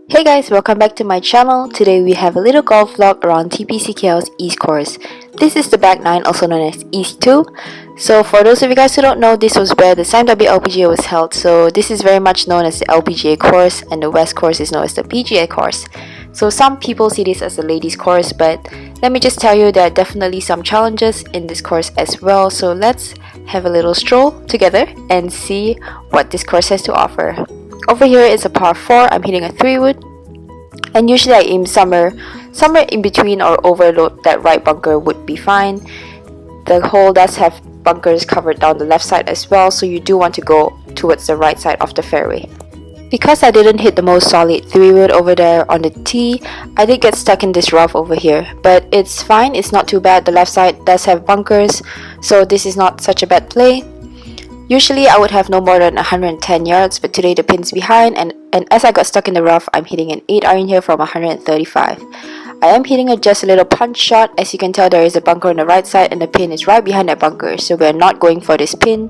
Hey guys, welcome back to my channel. Today we have a little golf vlog around TPCKL's East Course. This is the back 9, also known as East 2. So for those of you guys who don't know, this was where the Sime W LPGA was held. So this is very much known as the LPGA course, and the West Course is known as the PGA course. So some people see this as the ladies course, but let me just tell you there are definitely some challenges in this course as well. So let's have a little stroll together and see what this course has to offer. Over here is a par 4. I'm hitting a 3-wood, and usually I aim somewhere in between or over that right bunker would be fine. The hole does have bunkers covered down the left side as well, so you do want to go towards the right side of the fairway. Because I didn't hit the most solid 3-wood over there on the tee, I did get stuck in this rough over here, but it's fine, it's not too bad. The left side does have bunkers, so this is not such a bad play. Usually I would have no more than 110 yards, but today the pin's behind, and as I got stuck in the rough, I'm hitting an 8-iron here from 135. I am hitting just a little punch shot. As you can tell, there is a bunker on the right side and the pin is right behind that bunker, so we're not going for this pin.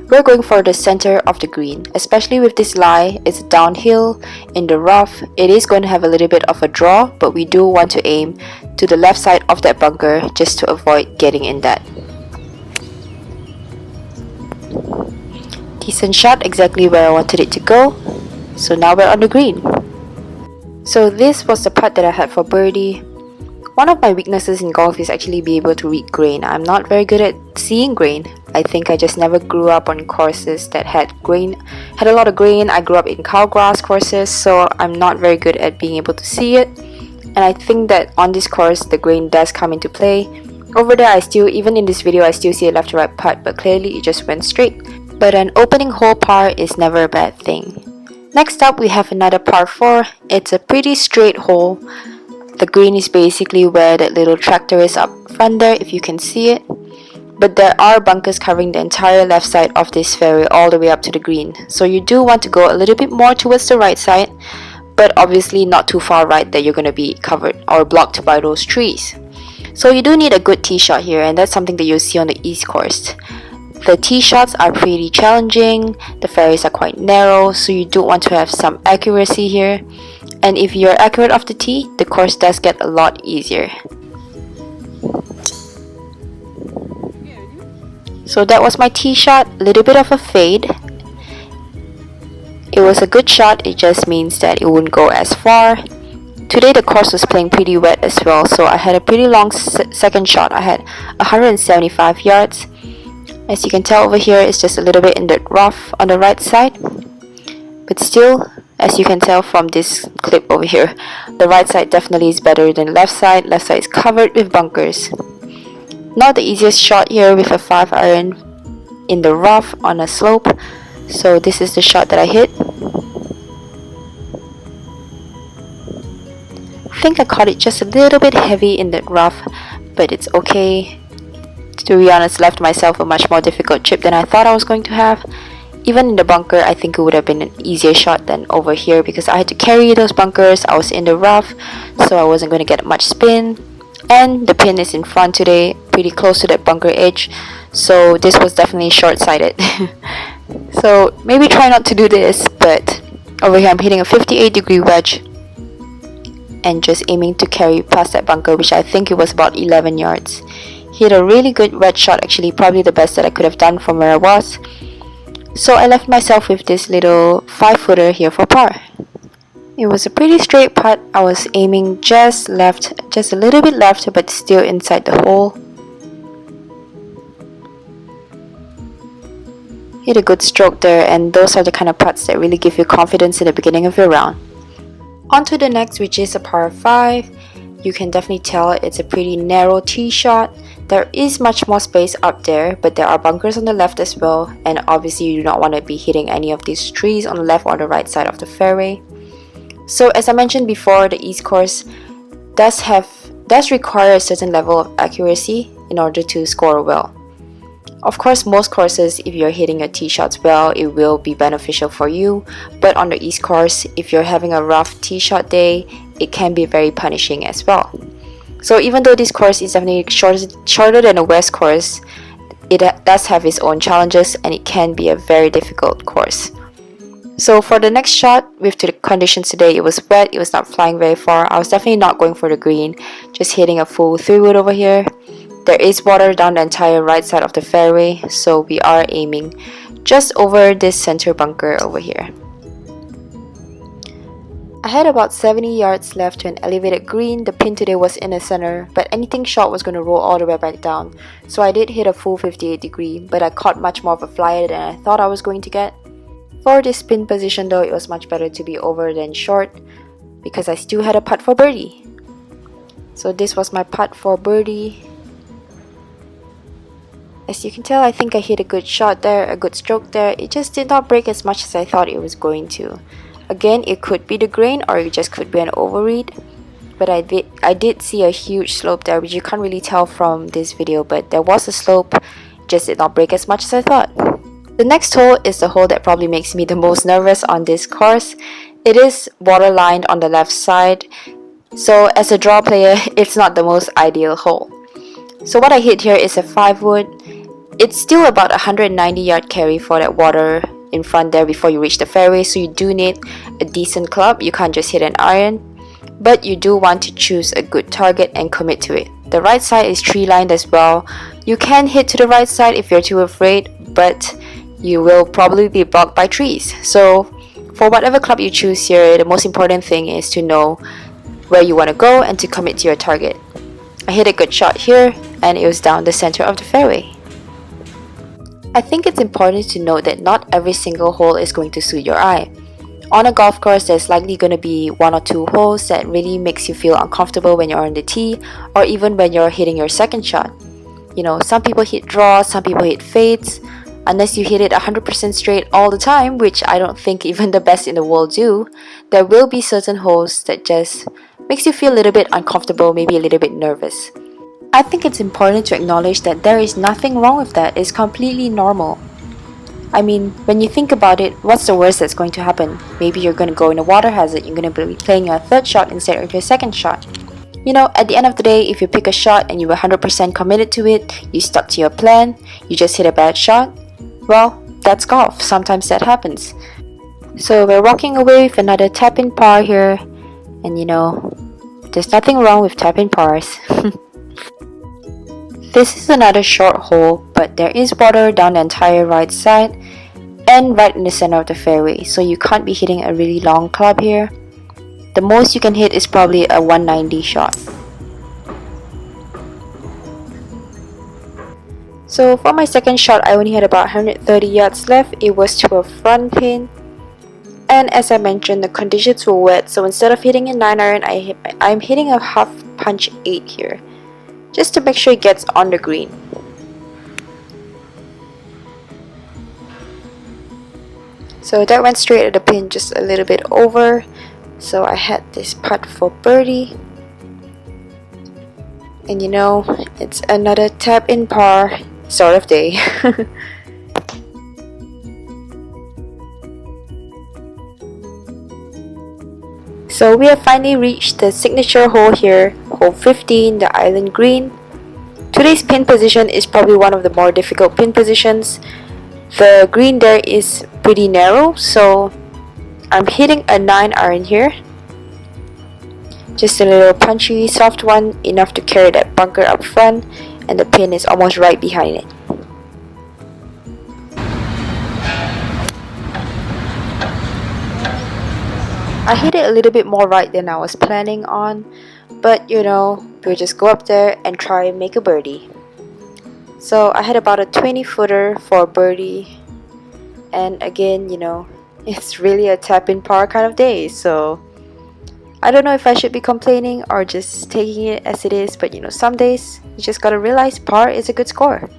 We're going for the center of the green. Especially with this lie, it's downhill in the rough. It is going to have a little bit of a draw, but we do want to aim to the left side of that bunker just to avoid getting in that. Decent shot, exactly where I wanted it to go. So now we're on the green. So this was the putt that I had for birdie. One of my weaknesses in golf is actually be able to read grain. I'm not very good at seeing grain. I think I just never grew up on courses that had a lot of grain. I grew up in cow grass courses, so I'm not very good at being able to see it. And I think that on this course, the grain does come into play. Over there, even in this video, I still see a left to right putt, but clearly it just went straight. But an opening hole par is never a bad thing. Next up, we have another par 4. It's a pretty straight hole. The green is basically where that little tractor is up front there, if you can see it. But there are bunkers covering the entire left side of this fairway all the way up to the green. So you do want to go a little bit more towards the right side, but obviously not too far right that you're going to be covered or blocked by those trees. So you do need a good tee shot here, and that's something that you'll see on the East Course. The tee shots are pretty challenging, the fairways are quite narrow, so you do want to have some accuracy here. And if you're accurate off the tee, the course does get a lot easier. So that was my tee shot, a little bit of a fade. It was a good shot, it just means that it wouldn't go as far. Today the course was playing pretty wet as well, so I had a pretty long second shot. I had 175 yards. As you can tell over here, it's just a little bit in the rough on the right side. But still, as you can tell from this clip over here, the right side definitely is better than the left side. Left side is covered with bunkers. Not the easiest shot here with a 5-iron in the rough on a slope. So this is the shot that I hit. I think I caught it just a little bit heavy in the rough, but it's okay. To be honest, left myself a much more difficult chip than I thought I was going to have. Even in the bunker, I think it would have been an easier shot than over here because I had to carry those bunkers. I was in the rough, so I wasn't going to get much spin. And the pin is in front today, pretty close to that bunker edge, so this was definitely short-sighted. So maybe try not to do this, but over here I'm hitting a 58-degree wedge and just aiming to carry past that bunker, which I think it was about 11 yards. Hit a really good wedge shot, actually probably the best that I could have done from where I was. So I left myself with this little 5-footer here for par. It was a pretty straight putt. I was aiming just left, just a little bit left, but still inside the hole. Hit a good stroke there, and those are the kind of putts that really give you confidence in the beginning of your round. On to the next, which is a par 5. You can definitely tell it's a pretty narrow tee shot. There is much more space up there, but there are bunkers on the left as well, and obviously you do not want to be hitting any of these trees on the left or the right side of the fairway. So as I mentioned before, the East Course does require a certain level of accuracy in order to score well. Of course, most courses, if you're hitting your tee shots well, it will be beneficial for you, but on the East Course, if you're having a rough tee shot day, it can be very punishing as well. So even though this course is definitely shorter than the West Course, it does have its own challenges and it can be a very difficult course. So for the next shot, with the conditions today, it was wet, it was not flying very far. I was definitely not going for the green, just hitting a full 3-wood over here. There is water down the entire right side of the fairway, so we are aiming just over this center bunker over here. I had about 70 yards left to an elevated green. The pin today was in the center, but anything shot was going to roll all the way back down. So I did hit a full 58 degree, but I caught much more of a flyer than I thought I was going to get. For this pin position though, it was much better to be over than short because I still had a putt for birdie. So this was my putt for birdie. As you can tell, I think I hit a good shot there, a good stroke there. It just did not break as much as I thought it was going to. Again, it could be the grain or it just could be an overread. But I did see a huge slope there, which you can't really tell from this video, but there was a slope, it just did not break as much as I thought. The next hole is the hole that probably makes me the most nervous on this course. It is water lined on the left side, so as a draw player, it's not the most ideal hole. So what I hit here is a 5-wood. It's still about 190 yard carry for that water in front there before you reach the fairway, so you do need a decent club. You can't just hit an iron, but you do want to choose a good target and commit to it. The right side is tree lined as well. You can hit to the right side if you're too afraid, but you will probably be blocked by trees. So for whatever club you choose here, the most important thing is to know where you want to go and to commit to your target. I hit a good shot here and it was down the center of the fairway. I think it's important to note that not every single hole is going to suit your eye. On a golf course, there's likely going to be 1 or 2 holes that really makes you feel uncomfortable when you're on the tee or even when you're hitting your second shot. You know, some people hit draws, some people hit fades. Unless you hit it 100% straight all the time, which I don't think even the best in the world do, there will be certain holes that just makes you feel a little bit uncomfortable, maybe a little bit nervous. I think it's important to acknowledge that there is nothing wrong with that. It's completely normal. I mean, when you think about it, what's the worst that's going to happen? Maybe you're going to go in a water hazard, you're going to be playing your third shot instead of your second shot. You know, at the end of the day, if you pick a shot and you were 100% committed to it, you stuck to your plan, you just hit a bad shot, well, that's golf. Sometimes that happens. So we're walking away with another tap-in par here, and you know, there's nothing wrong with tap-in pars. This is another short hole, but there is water down the entire right side and right in the center of the fairway, so you can't be hitting a really long club here. The most you can hit is probably a 190 shot. So for my second shot, I only had about 130 yards left. It was to a front pin. And as I mentioned, the conditions were wet, so instead of hitting a 9-iron, I'm hitting a half punch 8 here, just to make sure it gets on the green. So that went straight at the pin, just a little bit over. So I had this putt for birdie. And you know, it's another tap-in par sort of day. So we have finally reached the signature hole here, hole 15, the island green. Today's pin position is probably one of the more difficult pin positions. The green there is pretty narrow, so I'm hitting a 9-iron here. Just a little punchy, soft one, enough to carry that bunker up front, and the pin is almost right behind it. I hit it a little bit more right than I was planning on, but you know, we'll just go up there and try and make a birdie. So I had about a 20-footer for a birdie, and again, you know, it's really a tap-in par kind of day, so I don't know if I should be complaining or just taking it as it is, but you know, some days you just gotta realize par is a good score.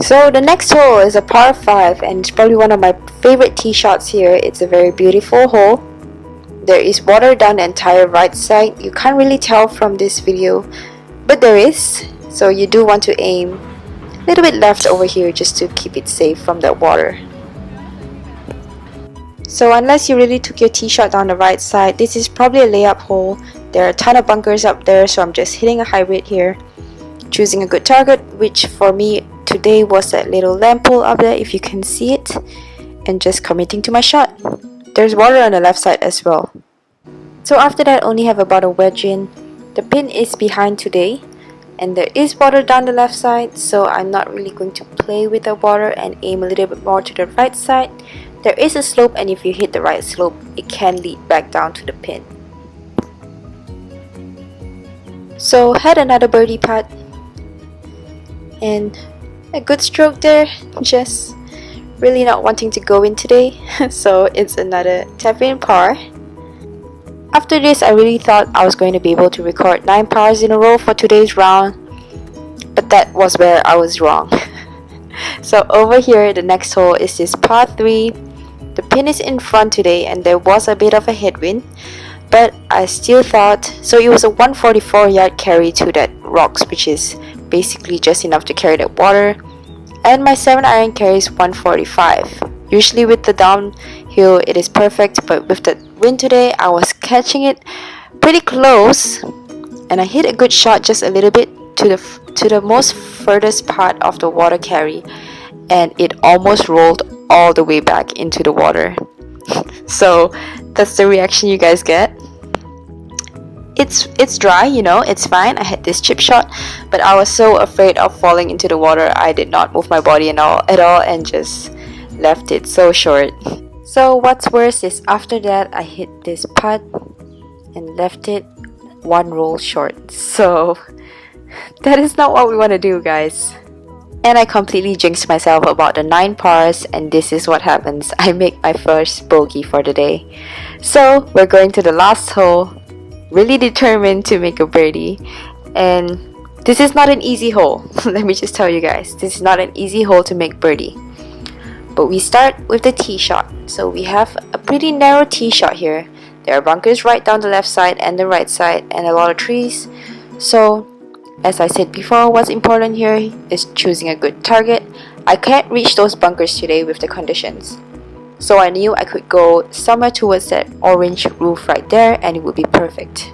So the next hole is a par 5, and it's probably one of my favorite tee shots here. It's a very beautiful hole. There is water down the entire right side. You can't really tell from this video, but there is. So you do want to aim a little bit left over here just to keep it safe from that water. So unless you really took your tee shot down the right side, this is probably a layup hole. There are a ton of bunkers up there, so I'm just hitting a hybrid here, choosing a good target, which for me today was that little lamp pole up there, if you can see it. and just committing to my shot. There's water on the left side as well. So after that, only have about a wedge in. The pin is behind today, and there is water down the left side, so I'm not really going to play with the water and aim a little bit more to the right side. There is a slope, and if you hit the right slope, it can lead back down to the pin. So had another birdie putt, and a good stroke there, just really not wanting to go in today, so it's another tap in par. After this, I really thought I was going to be able to record 9 pars in a row for today's round, but that was where I was wrong. So over here, the next hole is this par 3. The pin is in front today and there was a bit of a headwind, but I still thought, so it was a 144 yard carry to that rocks, which is basically just enough to carry that water, and my 7-iron carries 145. Usually with the downhill it is perfect, but with the wind today I was catching it pretty close, and I hit a good shot just a little bit to the most furthest part of the water carry, and it almost rolled all the way back into the water. So that's the reaction you guys get. It's dry, you know, it's fine. I had this chip shot, but I was so afraid of falling into the water, I did not move my body at all and just left it so short. So what's worse is after that I hit this putt and left it one roll short. So that is not what we want to do, guys. And I completely jinxed myself about the 9 pars, and this is what happens. I make my first bogey for the day. So we're going to the last hole, really determined to make a birdie, and this is not an easy hole. Let me just tell you guys, this is not an easy hole to make birdie. But we start with the tee shot. So we have a pretty narrow tee shot here. There are bunkers right down the left side and the right side, and a lot of trees. So as I said before, what's important here is choosing a good target. I can't reach those bunkers today with the conditions, so I knew I could go somewhere towards that orange roof right there and it would be perfect.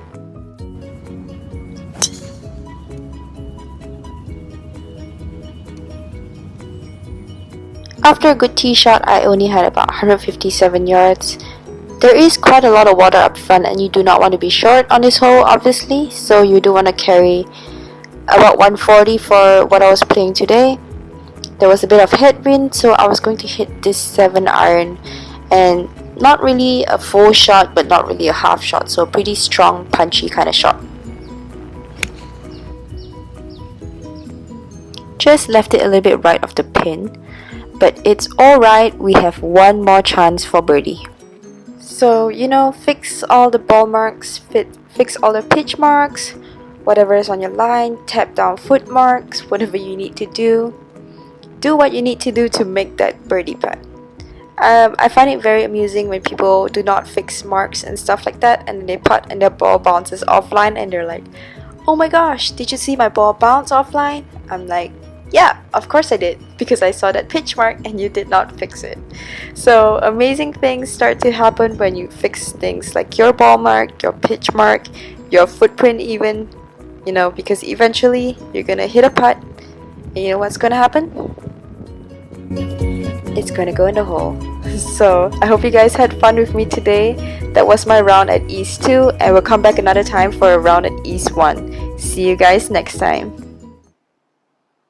After a good tee shot, I only had about 157 yards. There is quite a lot of water up front, and you do not want to be short on this hole, obviously, so you do want to carry about 140 for what I was playing today. There was a bit of headwind, so I was going to hit this 7-iron, and not really a full shot but not really a half shot, so a pretty strong punchy kind of shot. Just left it a little bit right of the pin, but it's alright, we have one more chance for birdie. So, you know, fix all the ball marks, fix all the pitch marks, whatever is on your line, tap down foot marks, whatever you need to do. Do what you need to do to make that birdie putt. I find it very amusing when people do not fix marks and stuff like that, and then they putt and their ball bounces offline and they're like, oh my gosh, did you see my ball bounce offline? I'm like, yeah, of course I did, because I saw that pitch mark and you did not fix it. So amazing things start to happen when you fix things like your ball mark, your pitch mark, your footprint even, you know, because eventually you're gonna hit a putt and you know what's gonna happen? It's gonna go in the hole. So I hope you guys had fun with me today. That was my round at East 2, and we'll come back another time for a round at East 1. See you guys next time.